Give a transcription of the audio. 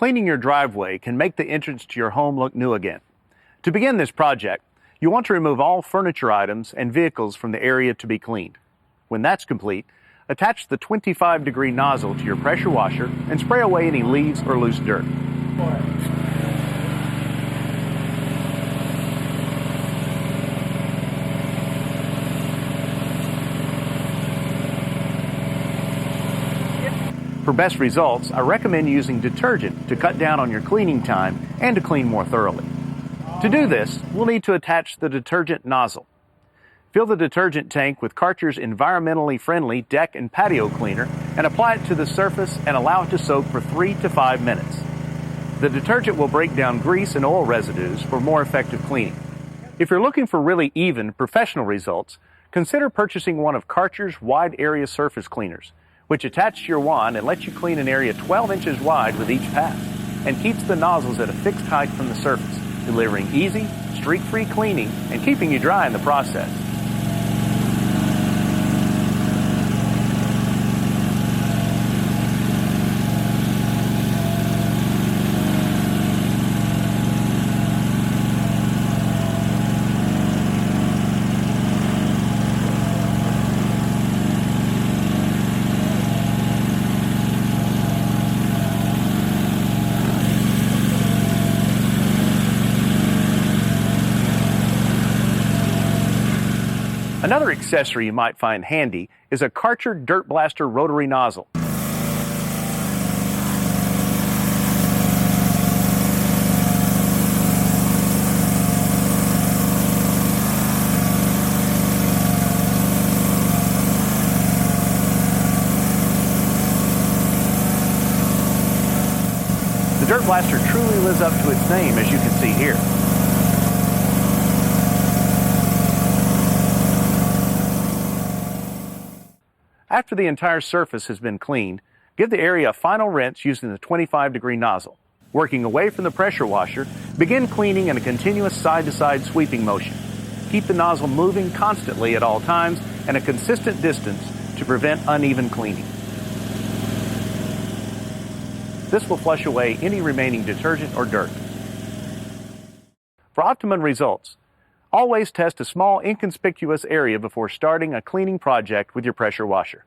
cleaning your driveway can make the entrance to your home look new again. To begin this project, you want to remove all furniture items and vehicles from the area to be cleaned. When that's complete, attach the 25-degree nozzle to your pressure washer and spray away any leaves or loose dirt. For best results, I recommend using detergent to cut down on your cleaning time and to clean more thoroughly. To do this, we'll need to attach the detergent nozzle. Fill the detergent tank with Karcher's environmentally friendly deck and patio cleaner and apply it to the surface and allow it to soak for 3 to 5 minutes. The detergent will break down grease and oil residues for more effective cleaning. If you're looking for really even, professional results, consider purchasing one of Karcher's wide area surface cleaners, which attach to your wand and lets you clean an area 12 inches wide with each pass, and keeps the nozzles at a fixed height from the surface, delivering easy, streak-free cleaning and keeping you dry in the process. Another accessory you might find handy is a Karcher Dirt Blaster rotary nozzle. The Dirt Blaster truly lives up to its name, as you can see here. After the entire surface has been cleaned, give the area a final rinse using the 25-degree nozzle. Working away from the pressure washer, begin cleaning in a continuous side-to-side sweeping motion. Keep the nozzle moving constantly at all times and a consistent distance to prevent uneven cleaning. This will flush away any remaining detergent or dirt. For optimum results, always test a small, inconspicuous area before starting a cleaning project with your pressure washer.